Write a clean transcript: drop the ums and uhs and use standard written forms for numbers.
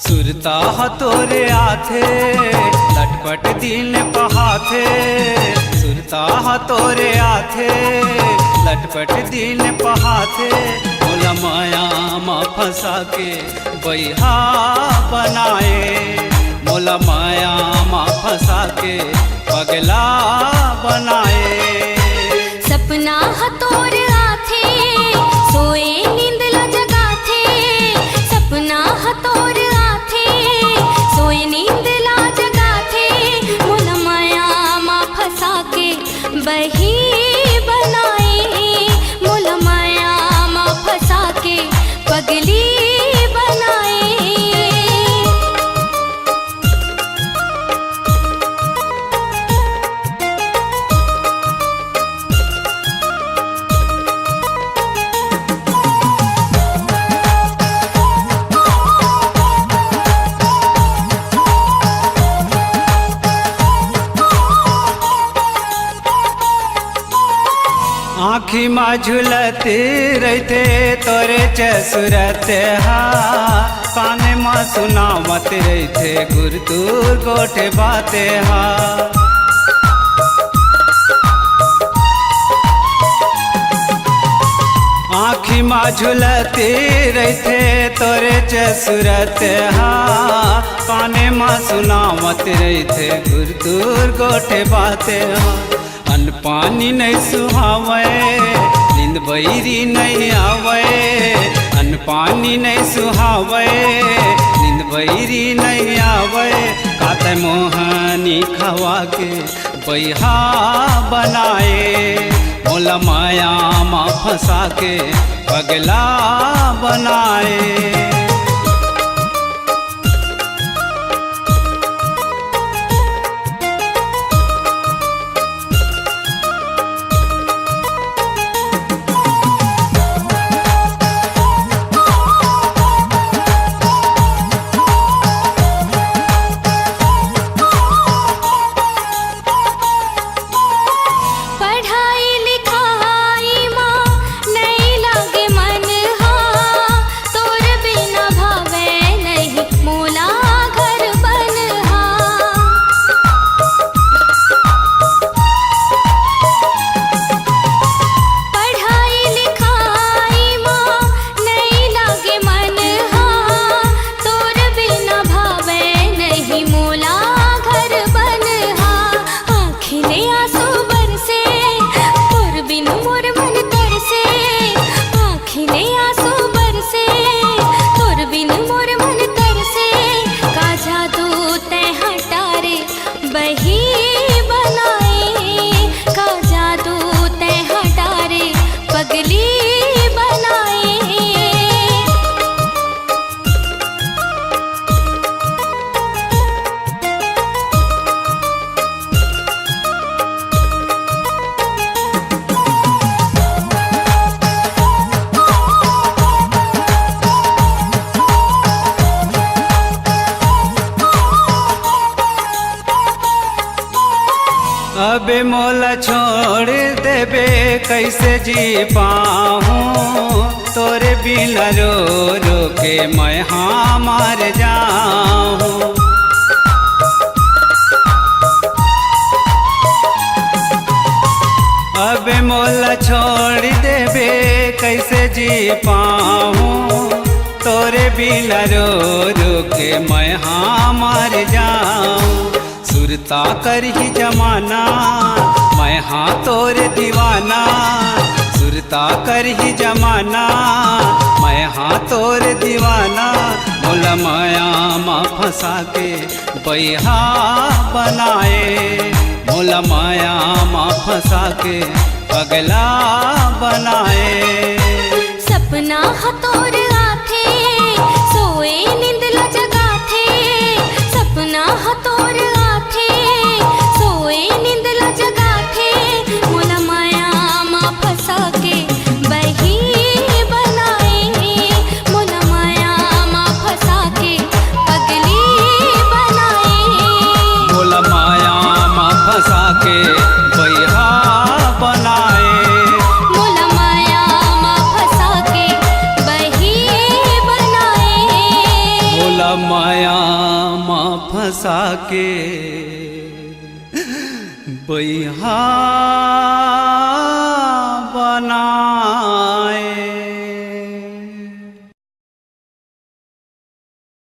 सुरता तोरे आथे लटपट दिल पहाथे, सुरता तोरे आथे लटपट दिल पहाथे। मोला माया मा फंसा के बैहा बनाए, मोला माया मा फंसा के पगला बनाए। सपना तोर आथे सोए नींद ला जगाथे, सपना तोर आथे सोए नींद ला जगाथे। मोला माया मा फंसा के बही बनाए, मोला माया मा फंसा के पगली बनाए। आँखी माँ झुलते रहते तोरे चसुरते हा, काने माँ सुनावत रहते गुर दूर गोठे बाते हा। आँखी माँ झुलते रहते तोरे चसुरते हा, काने माँ सुनावत रहते गुर दूर गोठे बाते हा। अन्न पानी नहीं सुहावे नींद बैरी नहीं आवे, अन्न पानी नहीं सुहावे नींद बैरी नहीं आवे। काते मोहनी खवा के बैहा बनाए, मोला माया मा फंसा के पगला बनाए। अबे मोला छोड़ देबे कैसे जी पाऊँ, तोरे बिना रो रो के मैं हाँ मार जाऊँ। अबे मोला छोड़ देबे कैसे जी पाऊँ, तोरे बिना रो रो के मैं हाँ मार जाऊँ। सुरता कर ही जमाना मैं हाँ तोरे दीवाना, सुरता कर ही जमाना मैं हाँ तोरे दीवाना। मोला माया मा फंसा के बैहा बनाए, मोला माया मा फंसा के पगला बनाए। हतोर आथे सोए नींद ल जगाथे सपना हतोर आथे सोए नींद ल जगाथे मोला माया मा फंसा के बही बनाए मोला माया मा फंसा के पगली बनाए मोला माया मा फंसा के बैहा बनाए मोला माया मा फंसा के बही बनाए मोला माया मा फंसा के बैहा